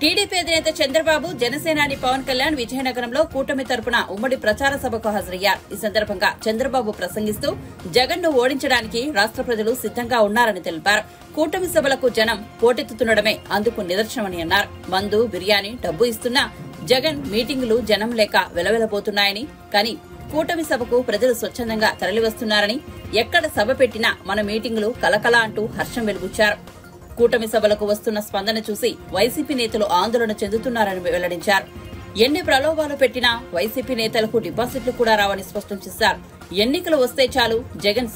TDP అధినేత చంద్రబాబు జనసేనాని పవన్ కళ్యాణ్ విజయనగరంలో కూటమి తరపున ఉమ్మడి ప్రచార సభకు హాజరయ్యారు. ఈ సందర్భంగా చంద్రబాబు ప్రసంగిస్తూ జగన్ ను ఓడించడానికి రాష్ట్ర ప్రజలు సిద్దంగా ఉన్నారని తెలిపారు. కూటమి సభలకు జనం పోటెత్తుతుండడమే అందుకు నిదర్శనమని అన్నారు. మందు, బిర్యానీ, డబ్బు ఇస్తున్నా జగన్ మీటింగులు జనం లేక వెలవెలబోతున్నాయని, కానీ కూటమి సభకు ప్రజలు స్వచ్ఛందంగా తరలివస్తున్నారని, ఎక్కడ సభ పెట్టినా మన మీటింగులు కలకల అంటూ హర్షం వెలుబుచ్చారు. కూటమి సభలకు వస్తున్న స్పందన చూసి వైసీపీ నేతలు ఆందోళన చెందుతున్నారని వెల్లడించారు. ఎన్ని ప్రలోభాలు పెట్టినా వైసీపీ నేతలకు డిపాజిట్లు కూడా రావని స్పష్టం చేశారు. ఎన్నికలు వస్తే చాలు జగన్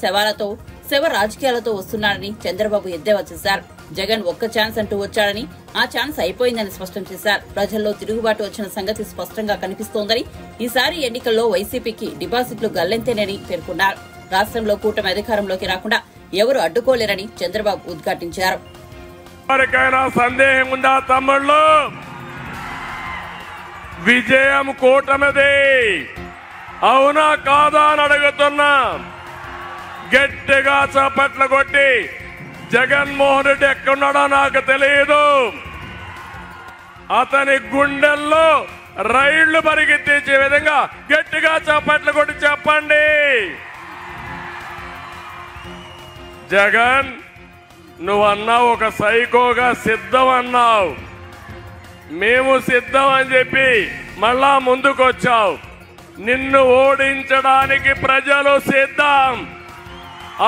శవ రాజకీయాలతో వస్తున్నారని చంద్రబాబు ఎద్దేవా చేశారు. జగన్ ఒక్క ఛాన్స్ అంటూ వచ్చాడని, ఆ ఛాన్స్ అయిపోయిందని స్పష్టం చేశారు. ప్రజల్లో తిరుగుబాటు వచ్చిన సంగతి స్పష్టంగా కనిపిస్తోందని, ఈసారి ఎన్నికల్లో వైసీపీకి డిపాజిట్లు గల్లంతేనని పేర్కొన్నారు. రాష్ట్రంలో కూటమి అధికారంలోకి రాకుండా ఎవరు అడ్డుకోలేరని చంద్రబాబు ఉద్ఘాటించారు. ఎవరికైనా సందేహం ఉందా తమ్ముళ్ళు? విజయం కూటమిది, అవునా కాదా అని అడుగుతున్నా. గట్టిగా చప్పట్లు కొట్టి జగన్మోహన్ రెడ్డి ఎక్కడున్నాడో నాకు తెలియదు. అతని గుండెల్లో రైళ్లు పరిగెత్తించే విధంగా గట్టిగా చప్పట్లు కొట్టి చెప్పండి. జగన్, నువ్వన్నావు ఒక సైకోగా సిద్ధం అన్నావు. మేము సిద్ధం అని చెప్పి మళ్ళా ముందుకొచ్చావు. నిన్ను ఓడించడానికి ప్రజలు సిద్ధం,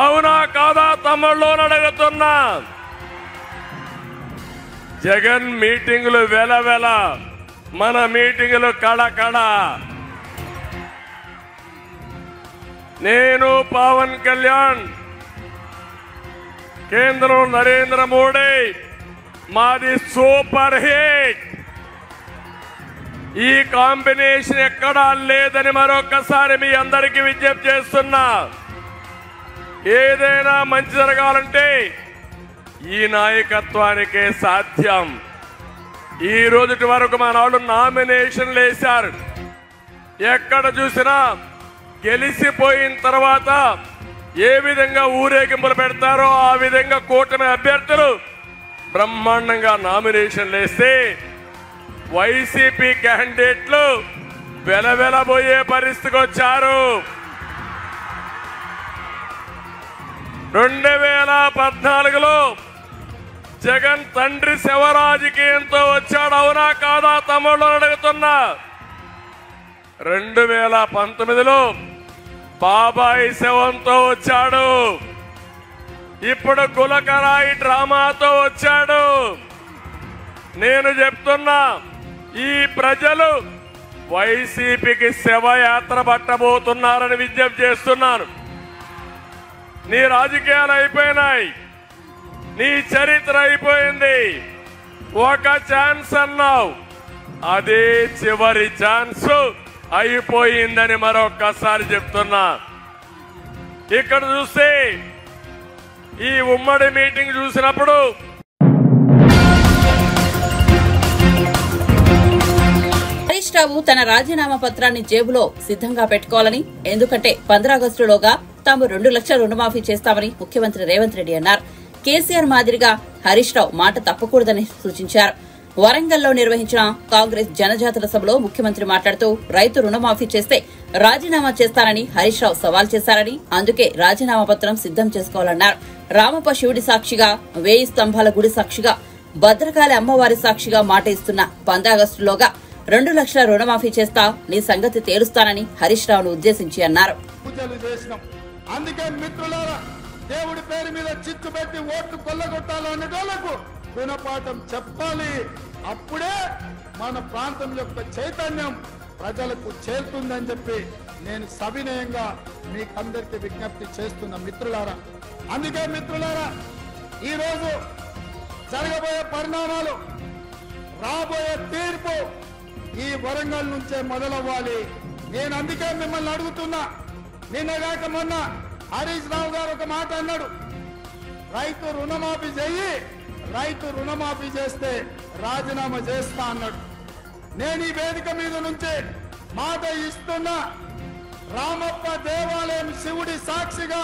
అవునా కాదా తమ్ముళ్ళు అడుగుతున్నా. జగన్ మీటింగులు వెలవెల, మన మీటింగులు కళకళ. నేను పవన్ కళ్యాణ్, కేంద్రం నరేంద్ర మోడీ, మాది సూపర్ హిట్. ఈ కాంబినేషన్ ఎక్కడా లేదని మరొకసారి మీ అందరికీ విజ్ఞప్తి చేస్తున్నా. ఏదైనా మంచి జరగాలంటే ఈ నాయకత్వానికే సాధ్యం. ఈ రోజుటి వరకు మన వాళ్ళు నామినేషన్లు వేశారు. ఎక్కడ చూసినా గెలిచిపోయిన తర్వాత ఏ విధంగా ఊరేగింపులు పెడతారో ఆ విధంగా కూటమి అభ్యర్థులు బ్రహ్మాండంగా నామినేషన్లు వేస్తే వైసీపీ క్యాండిడేట్లు వెలవెలబోయే పరిస్థితికి వచ్చారు. 2014లో జగన్ తండ్రి శవ రాజకీయంతో వచ్చాడు, అవునా కాదా తమ్ముళ్ళు అడుగుతున్నా. 2019లో బాబాయి శవంతో వచ్చాడు. ఇప్పుడు గులకరాయి డ్రామాతో వచ్చాడు. నేను చెప్తున్నా, ఈ ప్రజలు వైసీపీకి శవయాత్ర పట్టబోతున్నారని విజ్ఞప్తి చేస్తున్నాను. నీ రాజకీయాలు అయిపోయినాయి, నీ చరిత్ర అయిపోయింది. ఒక ఛాన్స్ అన్నావు, అదే చివరి ఛాన్స్ అయిపోయిందని మరొక్కసారి చెప్తున్నా. ఇక్కడ చూస్తే ఈ ఉమ్మడి మీటింగ్ చూసినప్పుడు హరీష్ రావు తన రాజీనామా పత్రాన్ని జేబులో సిద్ధంగా పెట్టుకోవాలని, ఎందుకంటే 15 ఆగస్టులోగా తాము 2 లక్షల రుణమాఫీ చేస్తామని ముఖ్యమంత్రి రేవంత్ రెడ్డి అన్నారు. కేసీఆర్ మాదిరిగా హరీష్ రావు మాట తప్పకూడదని సూచించారు. వరంగల్లో నిర్వహించిన కాంగ్రెస్ జనజాతర సభలో ముఖ్యమంత్రి మాట్లాడుతూ రైతు రుణమాఫీ చేస్తే రాజీనామా చేస్తారని హరీష్ రావు సవాల్ చేశారని, అందుకే రాజీనామా పత్రం సిద్ధం చేసుకోవాలన్నారు. రామప్ప శివుడి సాక్షిగా, 1000 స్తంభాల గుడి సాక్షిగా, భద్రకాళి అమ్మవారి సాక్షిగా మాట ఇస్తున్న 15 ఆగస్టులోగా 2 లక్షల రుణమాఫీ చేస్తా, నీ సంగతి తేలుస్తానని హరీష్ రావును ఉద్దేశించి అన్నారు. అందుకే మిత్రులారా, దేవుడి పేరు మీద చిచ్చు పెట్టి ఓట్లు కొల్లగొట్టాలనే వాళ్ళకు గుణపాఠం చెప్పాలి. అప్పుడే మన ప్రాంతం యొక్క చైతన్యం ప్రజలకు చేరుతుందని చెప్పి నేను సవినయంగా మీకందరికీ విజ్ఞప్తి చేస్తున్న మిత్రులారా. అందుకే మిత్రులారా, ఈరోజు జరగబోయే పరిణామాలు, రాబోయే తీర్పు ఈ వరంగల్ నుంచే మొదలవ్వాలి. నేను అందుకే మిమ్మల్ని అడుగుతున్నా. నిన్నగాక మొన్న హరీష్ రావు గారు ఒక మాట అన్నాడు, రైతు రుణమాఫీ చెయ్యి, రైతు రుణమాఫీ చేస్తే రాజీనామా చేస్తా అన్నాడు. నేను ఈ వేదిక మీద నుంచి మాట ఇస్తున్నా. రామప్ప దేవాలయం శివుడి సాక్షిగా,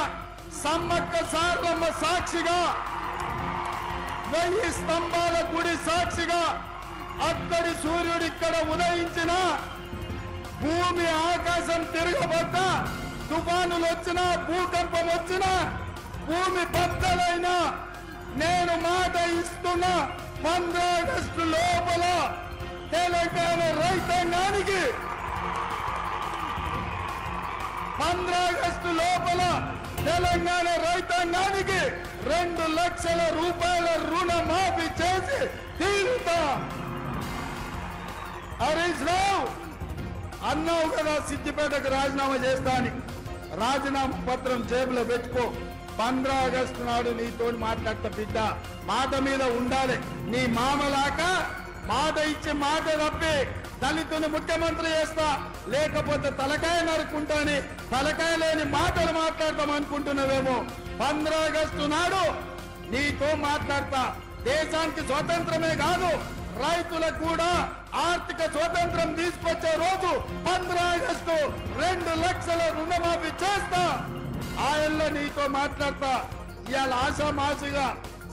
సమ్మక్క సారలమ్మ సాక్షిగా, 1000 స్తంభాల గుడి సాక్షిగా అక్కడి సూర్యుడు ఇక్కడ ఉదయించిన, భూమి ఆకాశం తిరగబడ్డ, తుఫానులు వచ్చినా, భూకంపం వచ్చినా, భూమి బద్దలైనా నేను మాట ఇస్తున్నా 15 ఆగస్టు లోపల తెలంగాణ రైతాంగానికి 15 ఆగస్టు లోపల తెలంగాణ రైతాంగానికి 2 లక్షల రూపాయల రుణమాఫీ చేసి తీరుతా. హరీష్ రావు అన్నావు కదా సిద్దిపేటకు రాజీనామా చేస్తా అని. రాజీనామా పత్రం జేబులో పెట్టుకో. 15 ఆగస్టు నాడు నీతో మాట్లాడతా బిడ్డ. మాట మీద ఉండాలి. నీ మామలాక మాట ఇచ్చి మాట తప్పి దళితుని ముఖ్యమంత్రి చేస్తా, లేకపోతే తలకాయ నరుకుంటాని తలకాయ లేని మాటలు మాట్లాడతాం అనుకుంటున్నావేమో. 15 ఆగస్టు నాడు నీతో మాట్లాడతా. దేశానికి స్వతంత్రమే కాదు, రైతులకు కూడా ఆర్థిక స్వతంత్రం తీసుకొచ్చే రోజు 15 ఆగస్టు 2 లక్షల రుణమాఫీ చేస్తా. ఆయనలో నీతో మాట్లాడతా. ఇవాళ ఆశామాసిగా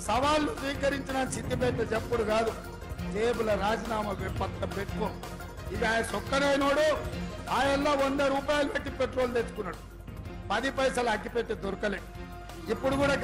సవాళ్లు స్వీకరించిన సిద్దిపేట చెప్పుడు కాదు, జేబుల రాజీనామా పక్కన పెట్టుకో. ఇక ఆయన సొక్కనైనోడు ఆయనలో 100 రూపాయలు పెట్టి పెట్రోల్ తెచ్చుకున్నాడు, 10 పైసలు అగ్గిపెట్టి దొరకలే. ఇప్పుడు కూడా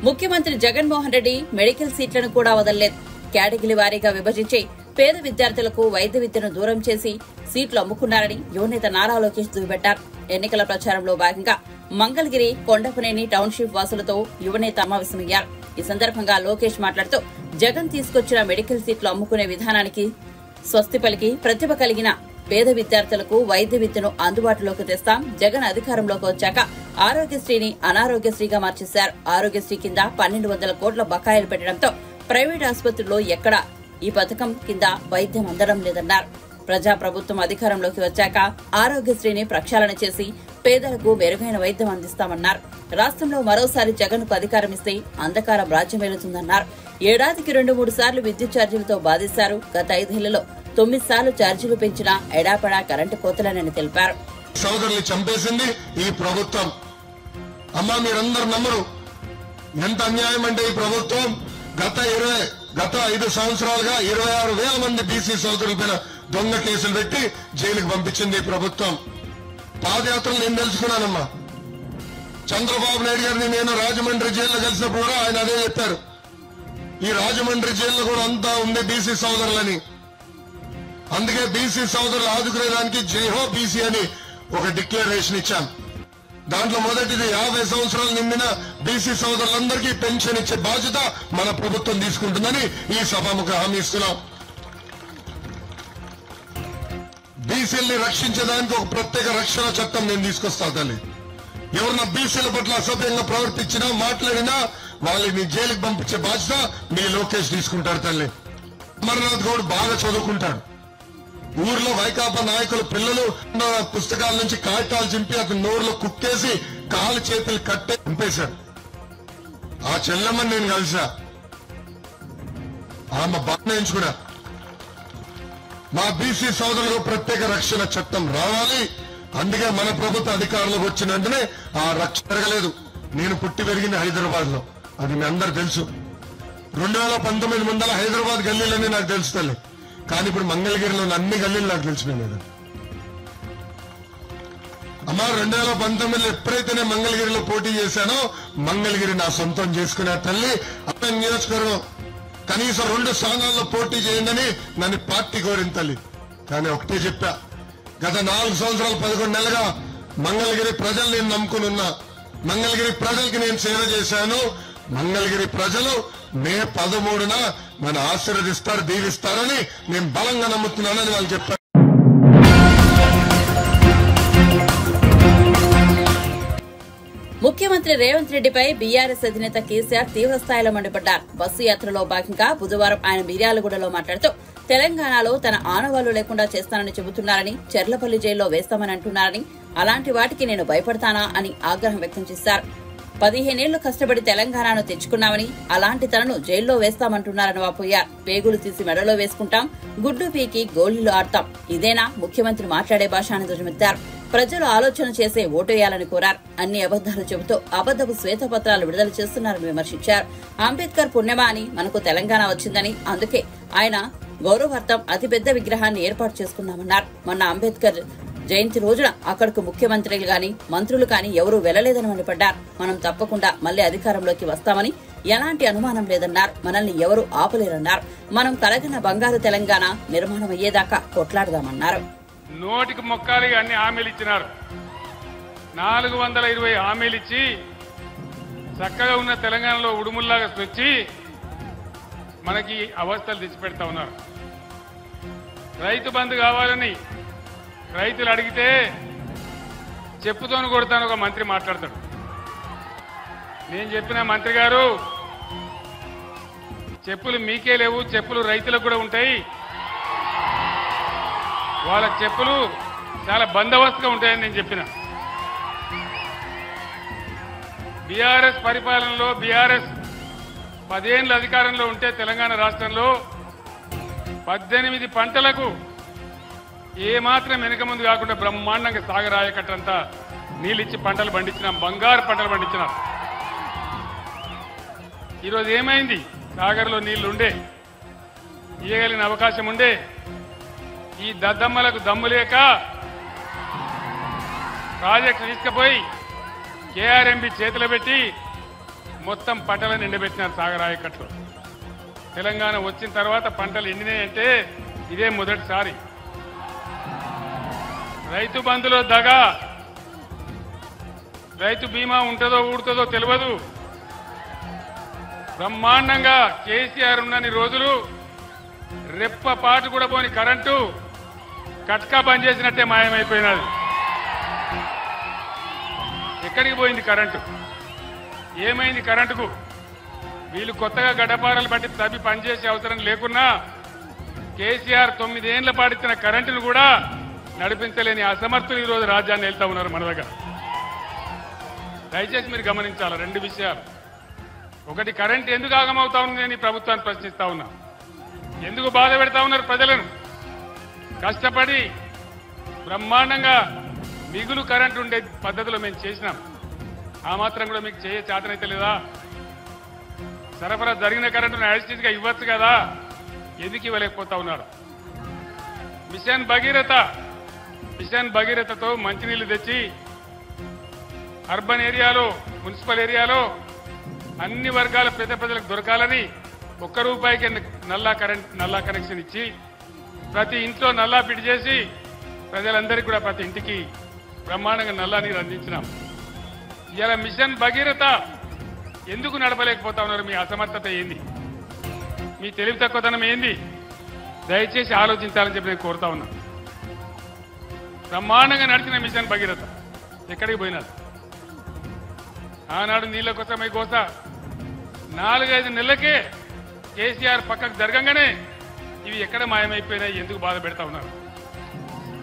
ముఖ్యమంత్రి జగన్మోహన్ రెడ్డి మెడికల్ సీట్లను కూడా వదలలేదు. కేటగిరీ వారీగా విభజించి పేద విద్యార్థులకు వైద్య విద్యను దూరం చేసి సీట్లు అమ్ముకున్నారని యువనేత నారా లోకేష్ దుయ్యబట్టారు. ఎన్నికల ప్రచారంలో భాగంగా మంగళగిరి, కొండపనేని టౌన్షిప్ వాసులతో యువనేత సమావేశమయ్యారు. ఈ సందర్భంగా లోకేష్ మాట్లాడుతూ జగన్ తీసుకొచ్చిన మెడికల్ సీట్లు అమ్ముకునే విధానానికి స్వస్తి పలికి ప్రతిభ కలిగిన పేద విద్యార్థులకు వైద్య విద్యను అందుబాటులోకి తెస్తాం. జగన్ అధికారంలోకి వచ్చాక ఆరోగ్యశ్రీని అనారోగ్యశ్రీగా మార్చేశారు. ఆరోగ్యశ్రీ కింద 1200 కోట్ల బకాయిలు పెట్టడంతో ప్రైవేట్ ఆసుపత్రుల్లో ఎక్కడా ఈ పథకం కింద వైద్యం అందడం లేదన్నారు. ప్రజాప్రభుత్వం అధికారంలోకి వచ్చాక ఆరోగ్యశ్రీని ప్రక్షాళన చేసి పేదలకు మెరుగైన వైద్యం అందిస్తామన్నారు. రాష్ట్రంలో మరోసారి జగన్ కు అధికారం ఇస్తే అంధకారం రాజ్యమేలుతుందన్నారు. ఏడాదికి 2-3 సార్లు విద్యుత్ ఛార్జీలతో బాధిస్తారు. గత 5 ఏళ్లలో 9 సార్లు ఛార్జీలు పెంచిన ఎడాపడా కరెంటు కోతలనని తెలిపారు. సోదరులు చంపేసింది ఈ ప్రభుత్వం. అమ్మా మీరందరూ నమ్మరు ఎంత అన్యాయం అంటే ఈ ప్రభుత్వం గత 5 సంవత్సరాలుగా 26,000 మంది బీసీ సోదరుల పైన దొంగ కేసులు పెట్టి జైలుకు పంపించింది ఈ ప్రభుత్వం. పాదయాత్రలు నేను తెలుసుకున్నానమ్మా. చంద్రబాబు నాయుడు గారిని నేను రాజమండ్రి జైల్లో కలిసినప్పుడు కూడా ఆయన అదే చెప్పారు, ఈ రాజమండ్రి జైల్లో కూడా అంతా ఉంది బీసీ సోదరులని. అందుకే బీసీ సోదరులు ఆదుకునేదానికి జైహో బీసీ అని ఒక డిక్లరేషన్ ఇచ్చాం. దాంట్లో మొదటిది 50 సంవత్సరాలు నిండిన బీసీ సోదరులందరికీ పెన్షన్ ఇచ్చే బాధ్యత మన ప్రభుత్వం తీసుకుంటుందని ఈ సభాముఖ హామీ ఇస్తున్నాం. బీసీల్ని రక్షించడానికి ఒక ప్రత్యేక రక్షణ చట్టం నేను తీసుకొస్తా తల్లి. ఎవరన్నా బీసీల పట్ల అసభ్యంగా ప్రవర్తించినా మాట్లాడినా వాళ్ళని జైలుకి పంపించే బాధ్యత మీ లోకేష్ తీసుకుంటారు తల్లి. అమర్నాథ్ గౌడ్ బాగా చదువుకుంటాడు. ఊర్లో వైకాపా నాయకులు పిల్లలు పుస్తకాల నుంచి కాగితాలు చింపి అతను నోరులో కుక్కేసి కాలు చేతులు కట్టే చంపేశాడు. ఆ చెల్లెమ్మని నేను కలిసా, ఆమె బాగా కూడా. మా బీసీ సోదరులకు ప్రత్యేక రక్షణ చట్టం రావాలి. అందుకే మన ప్రభుత్వ అధికారంలోకి వచ్చిన వెంటనే ఆ రక్షణ జరగలేదు. నేను పుట్టి పెరిగింది హైదరాబాద్ లో, అది మీ అందరు తెలుసు. 2019 ముందర హైదరాబాద్ గల్లీలన్నీ నాకు తెలుసు తల్లి. కానీ ఇప్పుడు మంగళగిరిలో అన్ని గల్లీలు నాకు తెలిసిపోయినాయి. అమ్మా 2019లో ఎప్పుడైతే నేను మంగళగిరిలో పోటీ చేశానో మంగళగిరి నా సొంతం చేసుకునే తల్లి. అన్న నియోజకవర్గం కనీసం 2 స్థానాల్లో పోటీ చేయండి నన్ను పార్టీ కోరింది తల్లి. కానీ ఒకటే చెప్పా, గత 4 సంవత్సరాలు 11 నెలలుగా మంగళగిరి ప్రజలు నేను నమ్ముకుని ఉన్నా. మంగళగిరి ప్రజలకి నేను సేవ చేశాను. మంగళగిరి ప్రజలు మే 13న నన్ను ఆశీర్వదిస్తారు, దీవిస్తారని నేను బలంగా నమ్ముతున్నానని వాళ్ళు చెప్పారు. ముఖ్యమంత్రి రేవంత్ రెడ్డిపై బీఆర్ఎస్ అధినేత కేసీఆర్ తీవ్రస్థాయిలో మండిపడ్డారు. బస్సు యాత్రలో భాగంగా బుధవారం ఆయన మిర్యాలగూడలో మాట్లాడుతూ తెలంగాణలో తన ఆనవాళ్లు లేకుండా చేస్తానని చెబుతున్నారని, చెర్లపల్లి జైల్లో వేస్తామని అంటున్నారని, అలాంటి వాటికి నేను భయపడతానా అని ఆగ్రహం వ్యక్తం చేశారు. 15 ఏళ్లు కష్టపడి తెలంగాణను తెచ్చుకున్నామని, అలాంటి తనను జైల్లో వేస్తామంటున్నారని వాపోయారు. పేగులు తీసి మెడలో వేసుకుంటాం, గుడ్డు పీకి గోళ్లు ఆడతాం, ఇదేనా ముఖ్యమంత్రి మాట్లాడే భాష అని ధ్వజమెత్తారు. ప్రజలు ఆలోచన చేసే ఓటేయాలని కోరారు. అన్ని అబద్దాలు చెబుతూ అబద్దపు శ్వేతపత్రాలు విడుదల చేస్తున్నారని విమర్శించారు. అంబేద్కర్ పుణ్యమా అని మనకు తెలంగాణ వచ్చిందని, అందుకే ఆయన గౌరవార్థం అతిపెద్ద విగ్రహాన్ని ఏర్పాటు చేసుకున్నామన్నారు. మొన్న అంబేద్కర్ జయంతి రోజున అక్కడకు ముఖ్యమంత్రులు గాని మంత్రులు కాని ఎవరూ వెళ్లలేదని మండిపడ్డారు. మనం తప్పకుండా మళ్లీ అధికారంలోకి వస్తామని ఎలాంటి అనుమానం లేదన్నారు. మనల్ని ఎవరూ ఆపలేరన్నారు. మనం కలగన బంగారు తెలంగాణ నిర్మాణం అయ్యేదాకా కొట్లాడదామన్నారు. నోటికి మొక్కాలి అన్ని హామీలు ఇచ్చినారు. 420 హామీలు ఇచ్చి చక్కగా ఉన్న తెలంగాణలో ఉడుముల్లాగా వచ్చి మనకి అవస్థలు తెచ్చిపెడతా ఉన్నారు. రైతు బంధు కావాలని రైతులు అడిగితే చెప్పుతోను కొడతాను ఒక మంత్రి మాట్లాడతాడు. నేను చెప్పిన మంత్రి గారు, చెప్పులు మీకే లేవు, చెప్పులు రైతులకు కూడా ఉంటాయి. వాళ్ళ చెప్పులు చాలా బందోబస్తుగా ఉంటాయని నేను చెప్పిన. బీఆర్ఎస్ పరిపాలనలో బీఆర్ఎస్ 10 ఏళ్ల అధికారంలో ఉంటే తెలంగాణ రాష్ట్రంలో 18 పంటలకు ఏమాత్రం వెనుక ముందు కాకుండా బ్రహ్మాండంగా సాగరాయకట్టంతా నీళ్ళిచ్చి పంటలు పండించినాం, బంగారు పంటలు పండించినాం. ఈరోజు ఏమైంది? సాగర్లో నీళ్లు ఉండే, ఇయ్యగలిగిన అవకాశం ఉండే, ఈ దద్దమ్మలకు దమ్ము లేక ప్రాజెక్టు తీసుకుపోయి కేఆర్ఎంబి చేతిలో పెట్టి మొత్తం పంటలను ఎండబెట్టినారు సాగరాయకట్లో. తెలంగాణ వచ్చిన తర్వాత పంటలు ఎండినాయంటే ఇదే మొదటిసారి. రైతు బంధులో దగా, రైతు బీమా ఉంటుందో ఊడుతుందో తెలియదు. బ్రహ్మాండంగా కేసీఆర్ ఉన్నన్ని రోజులు రెప్ప పాటు కూడా పోని కరెంటు కట్కా బంద్ చేసినట్టే మాయమైపోయినది. ఎక్కడికి పోయింది కరెంటు? ఏమైంది కరెంటుకు? వీళ్ళు కొత్తగా గడ్డపారలు బట్టి తవ్వి పనిచేసే అవసరం లేకున్నా కేసీఆర్ 9 ఏళ్ల పాటిచ్చిన కరెంటును కూడా నడిపించలేని అసమర్థులు ఈరోజు రాజ్యాన్ని వెళ్తా ఉన్నారు మన దగ్గర. దయచేసి మీరు గమనించాలి 2 విషయాలు. ఒకటి, కరెంట్ ఎందుకు ఆగమవుతా ఉంది అని ప్రభుత్వాన్ని ప్రశ్నిస్తా ఉన్నా. ఎందుకు బాధ పెడతా ఉన్నారు ప్రజలను? కష్టపడి బ్రహ్మాండంగా మిగులు కరెంట్ ఉండే పద్ధతిలో మేము చేసినాం. ఆ మాత్రం కూడా మీకు చేతనైతే లేదా? సరఫరా జరిగిన కరెంటును యాజిటీస్గా ఇవ్వచ్చు కదా, ఎందుకు ఇవ్వలేకపోతా ఉన్నారు? మిషన్ భగీరథతో మంచినీళ్లు తెచ్చి అర్బన్ ఏరియాలో, మున్సిపల్ ఏరియాలో అన్ని వర్గాల పేద ప్రజలకు దొరకాలని ₹1 నల్లా కనెక్షన్ ఇచ్చి ప్రతి ఇంట్లో నల్లా ఫిట్ చేసి ప్రజలందరికీ కూడా ప్రతి ఇంటికి బ్రహ్మాండంగా నల్లా నీరు అందించినాం. ఇలా మిషన్ భగీరథ ఎందుకు నడపలేకపోతా ఉన్నారు? మీ అసమర్థత ఏంది? మీ తెలివి తక్కువతనం ఏంది? దయచేసి ఆలోచించాలని చెప్పి నేను కోరుతా ఉన్నా. బ్రహ్మాండంగా నడిచిన మిషన్ భగీరథ ఎక్కడికి పోయినారు? ఆనాడు నీళ్ల కోసమై కోస 4-5 నెలలకే కేసీఆర్ పక్కకు జరగంగానే ఇవి ఎక్కడ మాయమైపోయినాయి? ఎందుకు బాధ పెడతా ఉన్నారు?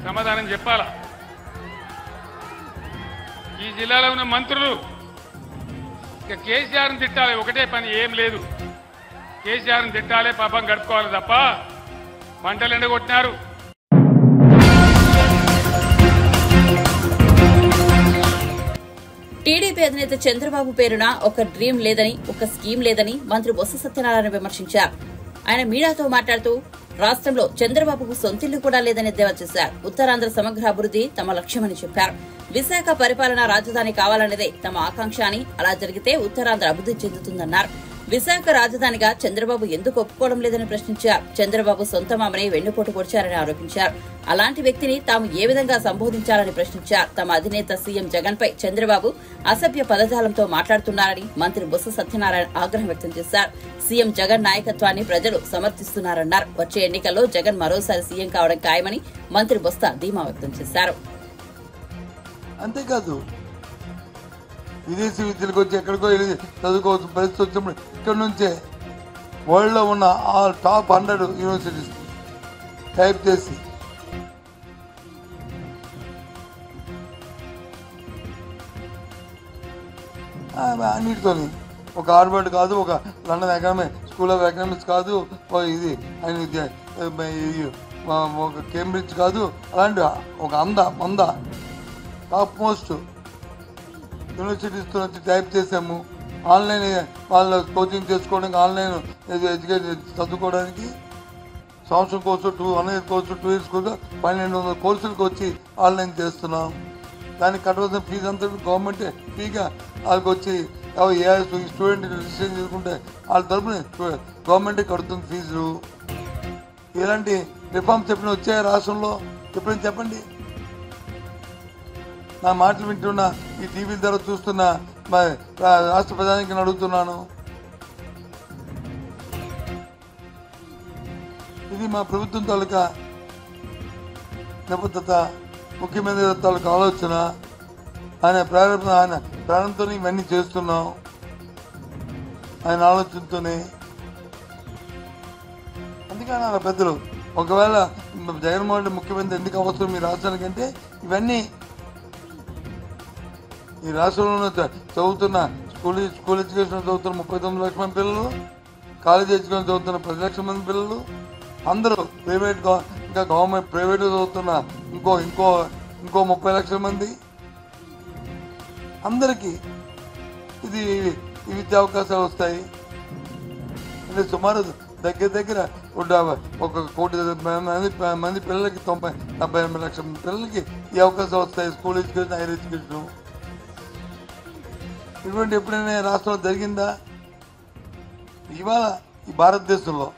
సమాధానం చెప్పాలా? ఈ జిల్లాలో ఉన్న మంత్రులు ఇక కేసీఆర్ని తిట్టాలి, ఒకటే పని, ఏం లేదు. కేసీఆర్ని తిట్టాలి, పాపం గడుపుకోవాలి తప్ప పంటలు ఎండగొట్టినారు. టీడీపీ అధినేత చంద్రబాబు పేరున ఒక డ్రీమ్ లేదని, ఒక స్కీమ్ లేదని మంత్రి బొత్స సత్యనారాయణ విమర్శించారు. ఆయన మీడియాతో మాట్లాడుతూ రాష్ట్రంలో చంద్రబాబుకు సొంతిల్లు కూడా లేదని ఎద్దేవా చేశారు. ఉత్తరాంధ్ర సమగ్ర అభివృద్ధి తమ లక్ష్యమని చెప్పారు. విశాఖ పరిపాలనా రాజధాని కావాలన్నదే తమ ఆకాంక్ష అని, అలా జరిగితే ఉత్తరాంధ్ర అభివృద్ధి చెందుతుందన్నారు. విశాఖ రాజధానిగా చంద్రబాబు ఎందుకు ఒప్పుకోవడం లేదని ప్రశ్నించారు. చంద్రబాబు సొంత మామని వెన్నుపోటు పొడిచారని ఆరోపించారు. అలాంటి వ్యక్తిని తాము ఏ విధంగా సంబోధించాలని ప్రశ్నించారు. తమ అధినేత సీఎం జగన్ పై చంద్రబాబు అసభ్య పదజాలంతో మాట్లాడుతున్నారని మంత్రి బొత్స సత్యనారాయణ ఆగ్రహం వ్యక్తం చేశారు. సీఎం జగన్ నాయకత్వాన్ని ప్రజలు సమర్థిస్తున్నారన్నారు. వచ్చే ఎన్నికల్లో జగన్ మరోసారి సీఎం కావడం ఖాయమని మంత్రి బొత్స ధీమా వ్యక్తం చేశారు. అంతేకాదు, విదేశీ విద్యలకు వచ్చి ఎక్కడికో వెళ్ళి చదువుకోవచ్చు పరిస్థితి వచ్చినప్పుడు ఇక్కడ నుంచే వరల్డ్లో ఉన్న ఆల్ టాప్ 100 యూనివర్సిటీస్ టైప్ చేసి అన్నిటితో ఒక హార్వర్డ్ కాదు, ఒక లండన్ స్కూల్ ఆఫ్ ఎకనామిక్స్ కాదు, ఇది ఒక కేంబ్రిడ్జ్ కాదు, అలాంటి ఒక 100 టాప్ మోస్ట్ యూనివర్సిటీస్తో వచ్చి టైప్ చేసాము. ఆన్లైన్ వాళ్ళ కోచింగ్ చేసుకోవడానికి, ఆన్లైన్ ఎడ్యుకేషన్ చదువుకోవడానికి సంవత్సరం కోర్సు 200 కోర్సు 2 ఇయర్స్ కోర్సు 1200 కోర్సులకు వచ్చి ఆన్లైన్ చేస్తున్నాం. దానికి కట్టవలసిన ఫీజు అంతా గవర్నమెంట్ ఫ్రీగా వాళ్ళకి వచ్చి ఏ స్టూడెంట్ రిజిస్ట్రేషన్ చేసుకుంటే వాళ్ళ తరఫున గవర్నమెంటే కడుతుంది ఫీజులు. ఇలాంటి రిఫార్మ్స్ ఎప్పుడైనా వచ్చాయా రాష్ట్రంలో? ఎప్పుడైనా చెప్పండి. నా మాటలు వింటున్నా ఈ టీవీ ద్వారా చూస్తున్న రాష్ట్ర ప్రధానికి అడుగుతున్నాను. ఇది మా ప్రభుత్వం తాలూకా నిబద్ధత, ముఖ్యమంత్రి తాలూకా ఆలోచన, ఆయన ప్రారంభంతో ఇవన్నీ చేస్తున్నాం. ఆయన ఆలోచనతోనే. అందుకని నా పెద్దలు ఒకవేళ జగన్మోహన్ రెడ్డి ముఖ్యమంత్రి ఎందుకు అవసరం మీ రాష్ట్రానికి అంటే ఇవన్నీ ఈ రాష్ట్రంలో చదువుతున్న స్కూల్ ఎడ్యుకేషన్ చదువుతున్న 39 లక్షల మంది పిల్లలు, కాలేజ్ ఎడ్యుకేషన్ చదువుతున్న 10 లక్షల మంది పిల్లలు, అందరూ ప్రైవేట్ ఇంకా గవర్నమెంట్ ప్రైవేట్ చదువుతున్న ఇంకో 30 లక్షల మంది, అందరికీ ఇది ఈ విద్యా అవకాశాలు వస్తాయి. అంటే సుమారు దగ్గర 1 కోటి మంది పిల్లలకి 70 లక్షల పిల్లలకి ఈ అవకాశాలు వస్తాయి. School education, higher education. ఇటువంటి ఎప్పుడైనా రాష్ట్రంలో జరిగిందా? ఇవాళ ఈ భారతదేశంలో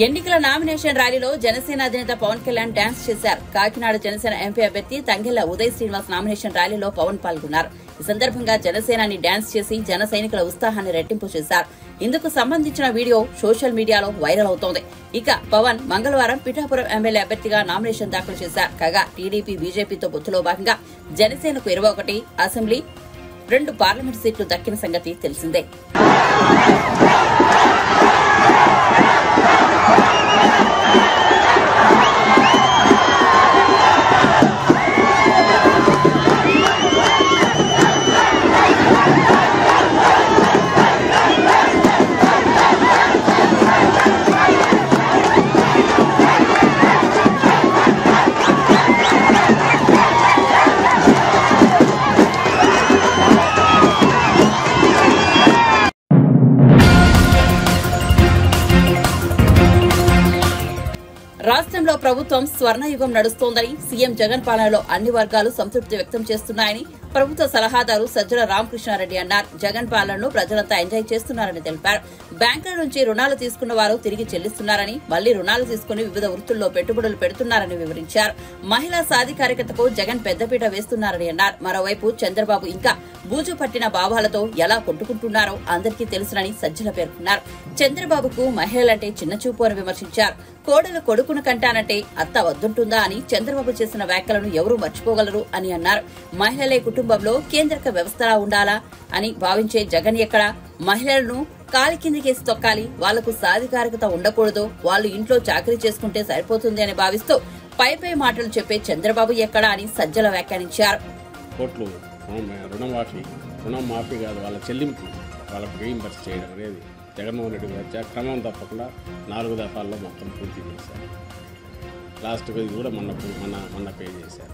ఎన్నికల నామినేషన్ ర్యాలీలో జనసేన అధినేత పవన్ కళ్యాణ్ డాన్స్ చేశారు. కాకినాడ జనసేన ఎంపీ అభ్యర్థి తంగెళ్ల ఉదయ్ శ్రీనివాస్ నామినేషన్ ర్యాలీలో పవన్ పాల్గొన్నారు. ఈ సందర్భంగా జనసేనాని డాన్స్ చేసి జన సైనికుల ఉత్సాహాన్ని రెట్టింపు చేశారు. ఇందుకు సంబంధించిన వీడియో సోషల్ మీడియాలో వైరల్ అవుతోంది. ఇక పవన్ మంగళవారం పిఠాపురం ఎమ్మెల్యే అభ్యర్థిగా నామినేషన్ దాఖలు చేశారు. కాగా టీడీపీ బీజేపీతో పొత్తులో భాగంగా జనసేనకు 21 అసెంబ్లీ, 2 పార్లమెంటు సీట్లు దక్కిన సంగతి తెలిసిందే. రాష్ట్రంలో ప్రభుత్వం స్వర్ణయుగం నడుస్తోందని, సీఎం జగన్ పాలనలో అన్ని వర్గాలు సంతృప్తి వ్యక్తం చేస్తున్నాయని ప్రభుత్వ సలహాదారు సజ్జల రామకృష్ణారెడ్డి అన్నారు. జగన్ పాలనను ప్రజలంతా ఎంజాయ్ చేస్తున్నారని తెలిపారు. బ్యాంకుల నుంచి రుణాలు తీసుకున్న వారు తిరిగి చెల్లిస్తున్నారని, మళ్లీ రుణాలు తీసుకుని వివిధ వృత్తుల్లో పెట్టుబడులు పెడుతున్నారని వివరించారు. మహిళా సాధికారికతకు జగన్ పెద్దపీట వేస్తున్నారని అన్నారు. మరోవైపు చంద్రబాబు ఇంకా బూజు పట్టిన భావాలతో ఎలా కొట్టుకుంటున్నారో అందరికీ తెలుసునని సజ్జల పేర్కొన్నారు. చంద్రబాబుకు మహిళలంటే చిన్నచూపు అని విమర్శించారు. కోడలు కొడుకును కంటానంటే అత్త వద్దుంటుందా అని చంద్రబాబు చేసిన వ్యాఖ్యలను ఎవరూ మర్చిపోగలరు అని అన్నారు. మహిళలే కుటుంబంలో కేంద్రక వ్యవస్థలా ఉండాలా అని భావించే జగన్ ఎక్కడ మహిళలను కాలి కిందికేసి తొక్కాలి, వాళ్లకు సాధికారికత ఉండకూడదు, వాళ్ళు ఇంట్లో చాకరీ చేసుకుంటే సరిపోతుంది అని భావిస్తూ పై మాటలు చెప్పే చంద్రబాబు ఎక్కడా అని సజ్జల వ్యాఖ్యానించారు. రుణం మాఫీ కాదు, వాళ్ళ చెల్లింపు, వాళ్ళకు రీయింబర్స్ చేయడం అనేది జగన్మోహన్ రెడ్డి వచ్చా క్రమం తప్పకుండా 4 దఫాల్లో మొత్తం పూర్తి చేశారు. లాస్ట్గా ఇది కూడా మొన్న పే చేశారు.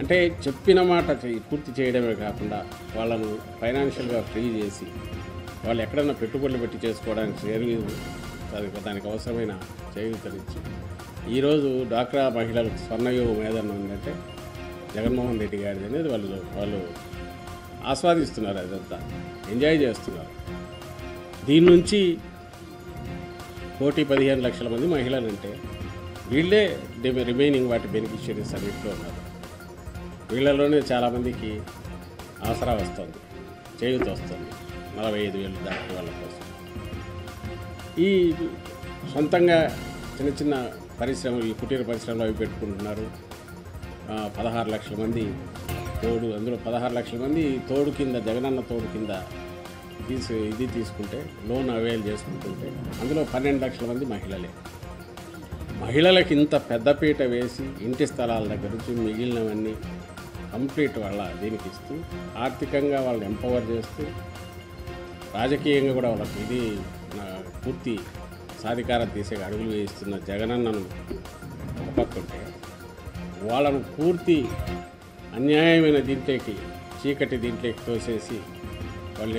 అంటే చెప్పిన మాట పూర్తి చేయడమే కాకుండా వాళ్ళను ఫైనాన్షియల్గా ఫ్రీ చేసి వాళ్ళు ఎక్కడన్నా పెట్టుబడులు పెట్టి చేసుకోవడానికి దానికి అవసరమైన చేయూతనిచ్చి ఈరోజు డ్వాక్రా మహిళలకు స్వర్ణయోగం ఏదన్నా ఉందంటే జగన్మోహన్ రెడ్డి గారిది అనేది వాళ్ళు ఆస్వాదిస్తున్నారు, అదంతా ఎంజాయ్ చేస్తున్నారు. దీని నుంచి 15 లక్షల మంది మహిళలంటే వీళ్ళే రిమైనింగ్ వాటి బెనిఫిషియరీస్ అన్నింటిలో ఉన్నారు. వీళ్ళలోనే చాలామందికి ఆసరా వస్తుంది, చేయూత వస్తుంది, 45,000 దాటి వాళ్ళ కోసం. ఈ సొంతంగా చిన్న పరిశ్రమలు, ఈ కుటీర పరిశ్రమలు అవి పెట్టుకుంటున్నారు. 16 లక్షల మంది తోడు, అందులో 16 లక్షల మంది తోడు కింద, జగనన్న తోడు కింద ఇది తీసుకుంటే, లోన్ అవైల్ చేసుకుంటుంటే అందులో 12 లక్షల మంది మహిళలే. మహిళలకు ఇంత పెద్దపీట వేసి ఇంటి స్థలాల దగ్గర నుంచి మిగిలినవన్నీ కంప్లీట్ వాళ్ళ దీనికి ఇస్తూ ఆర్థికంగా వాళ్ళని ఎంపవర్ చేస్తూ రాజకీయంగా కూడా వాళ్ళకి ఇది పూర్తి సాధికారత తీసే అడుగులు వేయిస్తున్న జగనన్నను ఒక పక్క ఉంటే వాళ్ళను పూర్తి అన్యాయమైన దీంట్లోకి చీకటి దీంట్లోకి తోసేసి వాళ్ళు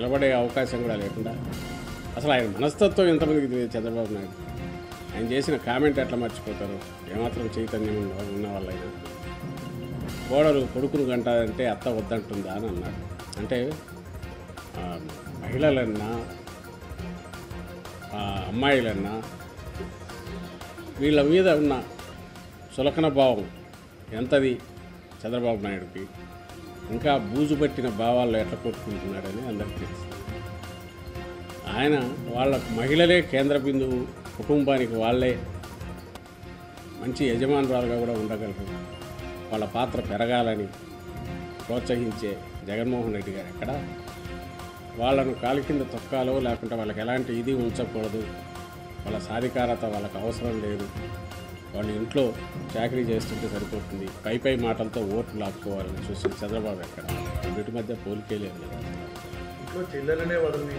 నిలబడే అవకాశం కూడా లేకుండా అసలు ఆయన మనస్తత్వం ఎంతమందికి తెలియదు చంద్రబాబు నాయుడు. ఆయన చేసిన కామెంట్ ఎట్లా మర్చిపోతారు? ఏమాత్రం చైతన్యం ఉన్న వాళ్ళైనా కోడలు కొడుకును గంటారంటే అత్త వద్దంటుందా అని అన్నాడు. అంటే మహిళలన్నా అమ్మాయిలన్నా వీళ్ళ మీద ఉన్న చులకన భావం ఎంతది చంద్రబాబు నాయుడుకి. ఇంకా బూజు పట్టిన భావాల్లో ఎట్లా కొట్టుకుంటున్నాడని అందరికీ తెలుసు. ఆయన వాళ్ళ మహిళలే కేంద్ర బిందువు, కుటుంబానికి వాళ్ళే మంచి యజమానురాలుగా కూడా ఉండగలరు, వాళ్ళ పాత్ర పెరగాలని ప్రోత్సహించే జగన్మోహన్ రెడ్డి గారు ఎక్కడ వాళ్ళను కాలి కింద తొక్కాలో లేకుంటే వాళ్ళకి ఎలాంటి ఇది ఉంచకూడదు, వాళ్ళ సాధికారత వాళ్ళకి అవసరం లేదు, వాళ్ళు ఇంట్లో చాకరీ చేస్తుంటే సరిపోతుంది, పై మాటలతో ఓట్లు లాక్కోవాలని చూసిన చంద్రబాబు ఎక్కడ వీటి మధ్య పోలికే లేదు కదా. ఇంట్లో చెల్లెలనే వదిలి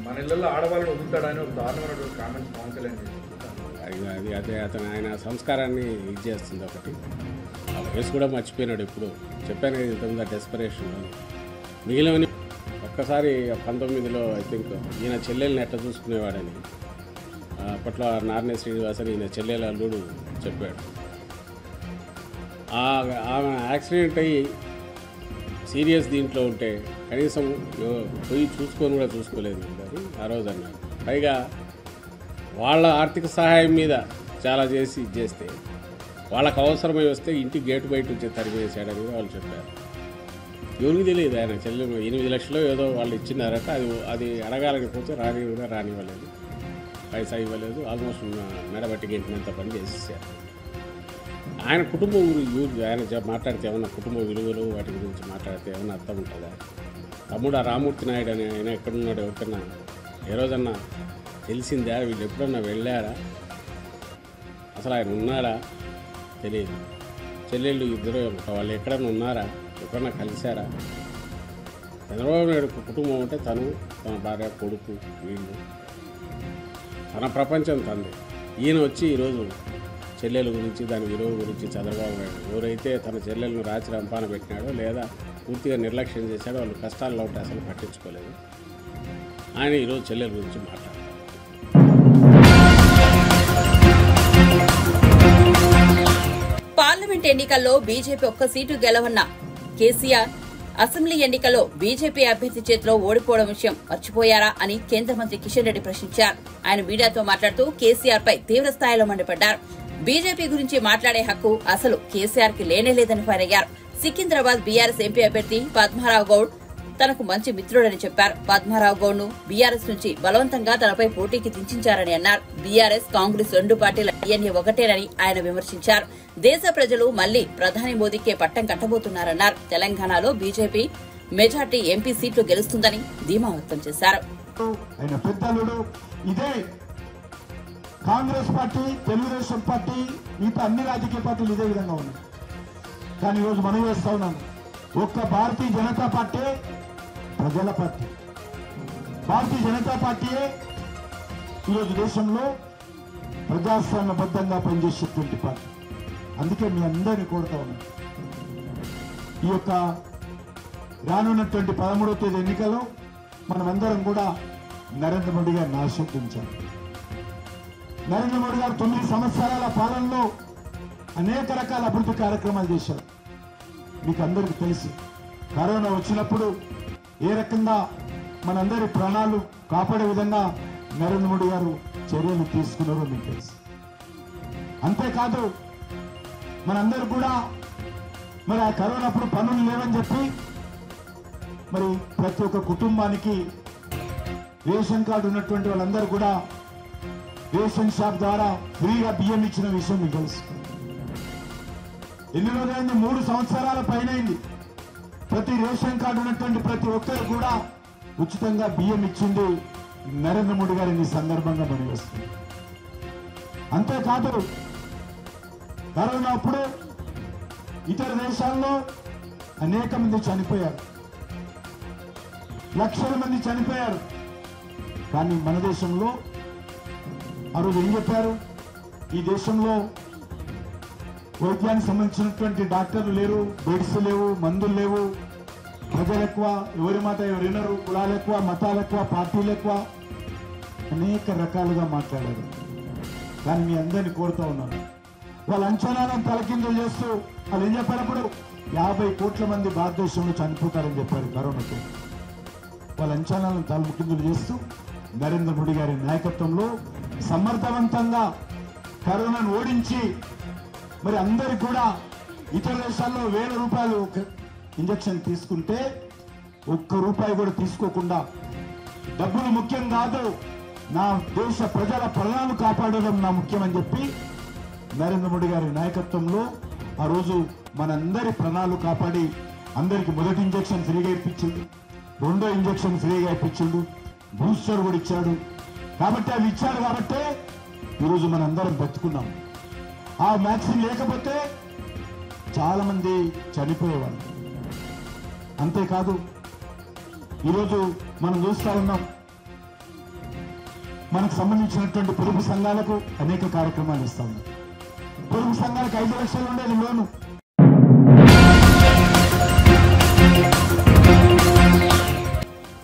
మన ఇళ్ళల్లో ఆడవాళ్ళని వదులుతాడని ఒక దారుణమైనటువంటి కామెంట్స్ పవన్ కళ్యాణ్ అది అదే అతను ఆయన సంస్కారాన్ని ఇది చేస్తుంది. ఒకటి ఆ వయసు కూడా మర్చిపోయినాడు. ఇప్పుడు చెప్పాను కదా ఇంతకుముందు డెస్పరేషన్లో మిగిలినవని. ఒక్కసారి 19లో ఐ థింక్ ఈయన చెల్లెల్ని ఎట్లా చూసుకునేవాడని అప్పట్లో నార్నే శ్రీనివాసన్ ఈయన చెల్లెల అల్లుడు చెప్పాడు. ఆమె యాక్సిడెంట్ అయ్యి సీరియస్ దీంట్లో ఉంటే కనీసం పోయి చూసుకొని కూడా చూసుకోలేదు అని ఆ రోజు అన్నారు. పైగా వాళ్ళ ఆర్థిక సహాయం మీద చాలా చేస్తే వాళ్ళకు అవసరమై వస్తే ఇంటి గేటు బయట వచ్చి తరిమేసాడని వాళ్ళు చెప్పారు. ఎవరికి తెలియదు ఆయన చెల్లెలు 8 లక్షలు ఏదో వాళ్ళు ఇచ్చినారట. అది అడగాలని పోతే రానివ్వలేదు, పైసా ఇవ్వలేదు. ఆల్మోస్ట్ మెడబట్టి గంటినంత పని చేసేసారు. ఆయన కుటుంబం గురించి ఆయన మాట్లాడితే ఏమన్నా కుటుంబ విలువలు వాటి గురించి మాట్లాడితే ఏమన్నా అర్థం ఉంటుందా? తమ్ముడు రామూర్తి నాయుడు అని ఆయన ఎక్కడున్నాడు ఎవరికన్నా ఏ రోజన్నా తెలిసిందా? వీళ్ళు ఎప్పుడన్నా వెళ్ళారా? అసలు ఆయన ఉన్నారా తెలియదు. చెల్లెళ్ళు ఇద్దరు వాళ్ళు ఎక్కడన్నా ఉన్నారా? ఎప్పుడన్నా కలిశారా? చంద్రబాబు నాయుడు కుటుంబం అంటే తను, తన భార్య, కొడుకు, వీళ్ళు తన ప్రపంచం తంది. ఈయన వచ్చి ఈరోజు చెల్లెల గురించి దాని విలువ గురించి చంద్రబాబు నాయుడు ఎవరైతే తన చెల్లెలను రాచి రంపాన పెట్టినాడో లేదా పూర్తిగా నిర్లక్ష్యం చేశాడో వాళ్ళు కష్టాల్లో ఉంటే అసలు పట్టించుకోలేదు. ఆయన ఈరోజు చెల్లెల గురించి మాట్లాడతారు. పార్లమెంట్ ఎన్నికల్లో బీజేపీ ఒక్క సీటు గెలవన్న కేసీఆర్ అసెంబ్లీ ఎన్నికల్లో బీజేపీ అభ్యర్థి చేతిలో ఓడిపోవడం విషయం మర్చిపోయారా అని కేంద్ర మంత్రి కిషన్ రెడ్డి ప్రశ్నించారు. ఆయన మీడియాతో మాట్లాడుతూ కేసీఆర్ పై తీవ్ర స్థాయిలో మండిపడ్డారు. బీజేపీ గురించి మాట్లాడే హక్కు అసలు కేసీఆర్ కి లేనేలేదని ఫైర్ అయ్యారు. సికింద్రాబాద్ బీఆర్ఎస్ ఎంపీ అభ్యర్థి పద్మారావు గౌడ్ తనకు మంచి మిత్రుడని చెప్పారు. పద్మారావు గౌడ్ ను బీఆర్ఎస్ నుంచి బలవంతంగా తనపై పోటీకి దించారని అన్నారు. బీఆర్ఎస్ కాంగ్రెస్ 2 పార్టీల డిఎన్ఏ ఒకటేనని ఆయన విమర్శించారు. దేశ ప్రజలు మళ్లీ ప్రధాని మోదీకే పట్టం కట్టబోతున్నారన్నారు. తెలంగాణలో బీజేపీ మెజార్టీ ఎంపీ సీట్లు గెలుస్తుందని ధీమా వ్యక్తం చేశారు. కాంగ్రెస్ పార్టీ, తెలుగుదేశం పార్టీ, మిగతా అన్ని రాజకీయ పార్టీలు ఇదే విధంగా ఉన్నాయి. కానీ ఈరోజు మనం వేస్తా ఉన్నాం, ఒక్క భారతీయ జనతా పార్టీ ప్రజల పార్టీ. భారతీయ జనతా పార్టీయే ఈరోజు దేశంలో ప్రజాస్వామ్యబద్ధంగా పనిచేసేటువంటి పార్టీ. అందుకే మీ అందరినీ కోరుతా ఉన్నాం, ఈ యొక్క రానున్నటువంటి 13వ తేదీ ఎన్నికల్లో మనమందరం కూడా నరేంద్ర మోడీ గారిని ఆశీర్వదించాలి. నరేంద్ర మోడీ గారు 9 సంవత్సరాల పాలనలో అనేక రకాల అభివృద్ధి కార్యక్రమాలు చేశారు. మీకు అందరికీ తెలుసు, కరోనా వచ్చినప్పుడు ఏ రకంగా మనందరి ప్రాణాలు కాపాడే విధంగా నరేంద్ర మోడీ గారు చర్యలు తీసుకున్నారో మీకు తెలుసు. అంతేకాదు మనందరూ కూడా మరి ఆ కరోనా అప్పుడు పనులు లేవని చెప్పి మరి ప్రతి ఒక్క కుటుంబానికి రేషన్ కార్డు ఉన్నటువంటి వాళ్ళందరూ కూడా రేషన్ షాప్ ద్వారా ఫ్రీగా బియ్యం ఇచ్చిన విషయం మీకు తెలుసు. ఎన్ని రోజులైంది? 3 సంవత్సరాల పైనైంది. ప్రతి రేషన్ కార్డు ఉన్నటువంటి ప్రతి ఒక్కరు కూడా ఉచితంగా బియ్యం ఇచ్చింది నరేంద్ర మోడీ గారు ఈ సందర్భంగా మనం వస్తుంది. అంతేకాదు కరోనా అప్పుడు ఇతర దేశాల్లో అనేక మంది చనిపోయారు, లక్షల మంది చనిపోయారు. కానీ మన దేశంలో ఆ రోజు ఏం చెప్పారు? ఈ దేశంలో వైద్యానికి సంబంధించినటువంటి డాక్టర్లు లేరు, బెడ్స్ లేవు, మందులు లేవు, ప్రజలు ఎక్కువ, ఎవరి మాట ఎవరు వినరు, కులాలు ఎక్కువ, మతాలు ఎక్కువ, పార్టీలు ఎక్కువ, అనేక రకాలుగా మాట్లాడారు. కానీ మీ అందరినీ కోరుతా ఉన్నాను, వాళ్ళ అంచనాలను తలకిందులు చేస్తూ వాళ్ళు ఏం చెప్పారప్పుడు 50 కోట్ల మంది భారతదేశంలో చనిపోతారని చెప్పారు కరోనాతో. వాళ్ళ అంచనాలను తలకిందులు చేస్తూ నరేంద్ర మోడీ గారి నాయకత్వంలో సమర్థవంతంగా కరోనాను ఓడించి మరి అందరికి కూడా ఇతర దేశాల్లో 1000 రూపాయలు ఇంజక్షన్ తీసుకుంటే ₹1 కూడా తీసుకోకుండా డబ్బులు ముఖ్యం కాదు, నా దేశ ప్రజల ప్రాణాలు కాపాడడం నా ముఖ్యమని చెప్పి నరేంద్ర మోడీ గారి నాయకత్వంలో ఆ రోజు మనందరి ప్రాణాలు కాపాడి అందరికి మొదటి ఇంజక్షన్ ఫ్రీగా ఇప్పించిండు, రెండో ఇంజక్షన్ ఫ్రీగా ఇప్పించిండు, బూస్టర్ కూడా ఇచ్చాడు. కాబట్టి అవి ఇచ్చాడు కాబట్టే ఈరోజు మనందరం బతుకున్నాం. ఆ వ్యాక్సిన్ లేకపోతే చాలా మంది చనిపోయేవాళ్ళు. అంతేకాదు ఈరోజు మనం చూస్తా ఉన్నాం, మనకు సంబంధించినటువంటి పొదుపు సంఘాలకు అనేక కార్యక్రమాలు ఇస్తా ఉన్నాం. పొదుపు సంఘాలకు 5 లక్షలు ఉండేది లోను.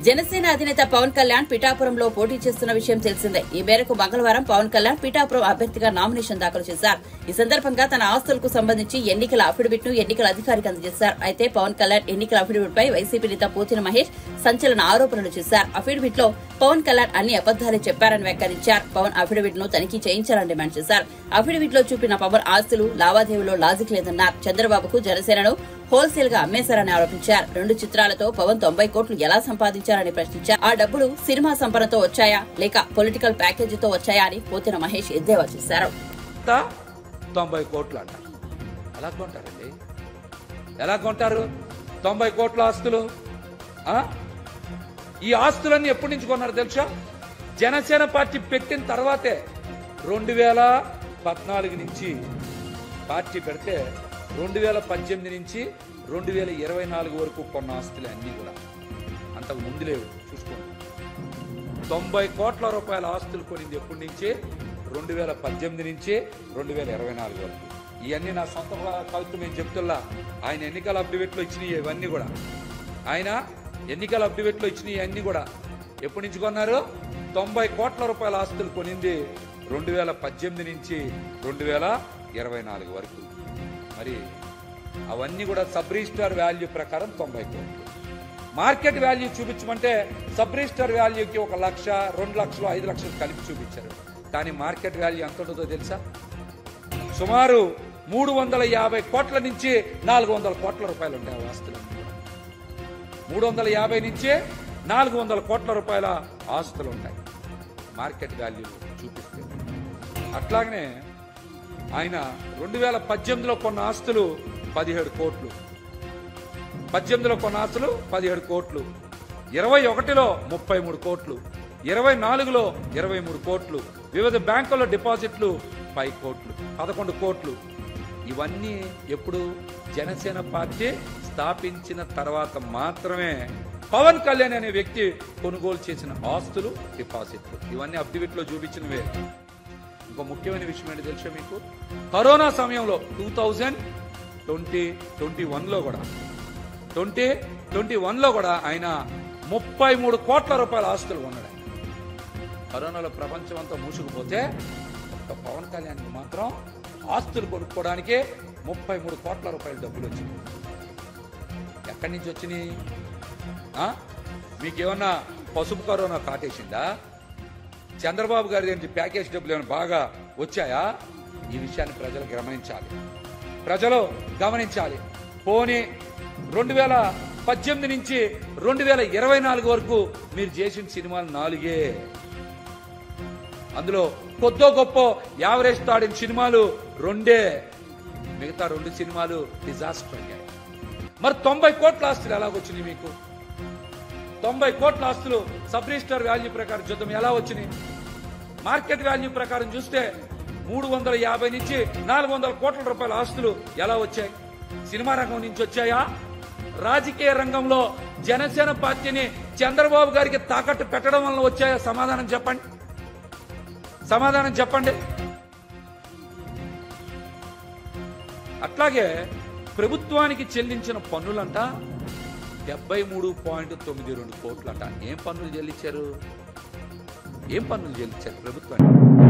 జనసేన అధినేత పవన్ కళ్యాణ్ పిఠాపురంలో పోటీ చేస్తున్న విషయం తెలిసిందే. ఈ మేరకు మంగళవారం పవన్ కళ్యాణ్ పిఠాపురం అభ్యర్థిగా నామినేషన్ దాఖలు చేశారు. ఈ సందర్భంగా తన ఆస్తులకు సంబంధించి ఎన్నికల అఫిడవిట్ ను ఎన్నికల అధికారికి అందజేశారు. అయితే పవన్ కళ్యాణ్ ఎన్నికల అఫిడవిట్ పై వైసీపీ నేత పోతిన మహేష్ సంచలన ఆరోపణలు చేశారు. అఫిడవిట్ లో పవన్ కళ్యాణ్ అన్ని అబద్దాలే చెప్పారని వ్యాఖ్యానించారు. పవన్ అఫిడవిట్ ను తనిఖీ చేయించాలని డిమాండ్ చేశారు. అఫిడవిట్ లో చూపిన పవన్ ఆస్తులు లావాదేవీలో లాజిక్ లేదన్నారు. చంద్రబాబుకు జనసేనను హోల్సేల్ గా అమ్మేశారని ఆరోపించారు. 2 చిత్రాలతో పవన్ 90 కోట్లు ఎలా సంపాదించారని ప్రశ్నించారు. ఆ డబ్బులు సినిమా సంపదతో వచ్చాయా లేక పొలిటికల్ ప్యాకేజీతో వచ్చాయా అని పోతిన మహేష్ ఎద్దేవా చేశారు. 90 కోట్లు అంట. ఎలా కొంటారండి? ఎలా కొంటారు 90 కోట్ల ఆస్తులు? ఈ ఆస్తులన్నీ ఎప్పటి నుంచి కొన్నారు తెలుసా? జనసేన పార్టీ పెట్టిన తర్వాతే 2014 నుంచి పార్టీ పెడితే 2018 నుంచి 2024 వరకు కొన్న ఆస్తులే అన్నీ కూడా. అంతకు ముందు లేవు. చూసుకోండి, 90 కోట్ల రూపాయల ఆస్తులు కొనింది ఎప్పటి నుంచి? 2018 నుంచి 2024 వరకు. ఇవన్నీ నా సొంత కవిత్వం నేను చెప్తున్నా. ఆయన ఎన్నికల అఫిడవిట్లో ఇచ్చినవి ఇవన్నీ కూడా. ఆయన ఎన్నికల అఫిడవిట్లో ఇచ్చినవి అన్నీ కూడా ఎప్పటి నుంచి కొన్నారు? 90 కోట్ల రూపాయల ఆస్తులు కొనింది 2018 నుంచి 2024 వరకు. మరి అవన్నీ కూడా సబ్ రిజిస్టర్ వాల్యూ ప్రకారం 90 కోట్లు. మార్కెట్ వాల్యూ చూపించమంటే సబ్ రిజిస్టర్ వాల్యూకి 1 లక్ష, 2 లక్షలు, 5 లక్షలు కలిపి చూపించారు. కానీ మార్కెట్ వాల్యూ ఎంత ఉంటుందో తెలుసా? సుమారు 350 కోట్ల నుంచి 400 కోట్ల రూపాయలు ఉంటాయి ఆ ఆస్తులు. 350 నుంచి 400 కోట్ల రూపాయల ఆస్తులు ఉంటాయి మార్కెట్ వాల్యూ చూపిస్తే. అట్లాగనే ఆయన 2018లో కొన్న ఆస్తులు 17 కోట్లు. 18లో కొన్న ఆస్తులు 17 కోట్లు, 21లో 33 కోట్లు, 24లో 23 కోట్లు, వివిధ బ్యాంకుల్లో డిపాజిట్లు 5 కోట్లు, 11 కోట్లు. ఇవన్నీ ఎప్పుడు? జనసేన పార్టీ స్థాపించిన తర్వాత మాత్రమే పవన్ కళ్యాణ్ అనే వ్యక్తి కొనుగోలు చేసిన ఆస్తులు, డిపాజిట్లు. ఇవన్నీ అఫిడవిట్లో చూపించినవే. ఇంకో ముఖ్యమైన విషయం ఏంటి తెలుసా మీకు? కరోనా సమయంలో 2021లో కూడా ఆయన 33 కోట్ల రూపాయల ఆస్తులు కొన్నాడు. కరోనాలో ప్రపంచం అంతా మూసుకుపోతే ఒక్క పవన్ కళ్యాణ్కి మాత్రం ఆస్తులు కొనుక్కోవడానికి 33 కోట్ల రూపాయల డబ్బులు వచ్చినాయి. ఎక్కడి నుంచి వచ్చినాయి? మీకేమన్నా పసుపు కరోనా కాటేసిందా? చంద్రబాబు గారి నుంచి ప్యాకేజ్ డబ్బులు ఏమైనా బాగా వచ్చాయా? ఈ విషయాన్ని ప్రజలు గమనించాలి. పోనీ 2018 నుంచి 2024 వరకు మీరు చేసిన సినిమాలు 4. అందులో కొద్దో గొప్ప యావరేజ్ తాడిన సినిమాలు 2. మిగతా 2 సినిమాలు డిజాస్టర్ అయ్యాయి. మరి 90 కోట్ల ఆస్తులు ఎలాగొచ్చినాయి మీకు? 90 కోట్ల ఆస్తులు సబ్ రిజిస్టర్ వాల్యూ ప్రకారం చూద్దాం ఎలా వచ్చినాయి. మార్కెట్ వాల్యూ ప్రకారం చూస్తే 350 నుంచి 400 కోట్ల రూపాయల ఆస్తులు ఎలా వచ్చాయి? సినిమా రంగం నుంచి వచ్చాయా? రాజకీయ రంగంలో జనసేన పార్టీని చంద్రబాబు గారికి తాకట్టు పెట్టడం వల్ల వచ్చాయో సమాధానం చెప్పండి. సమాధానం చెప్పండి. అట్లాగే ప్రభుత్వానికి చెల్లించిన పన్నులంట 73.92 కోట్లంట. ఏం పన్నులు చెల్లించారు? ఏం పన్నులు చెల్లించారు ప్రభుత్వానికి?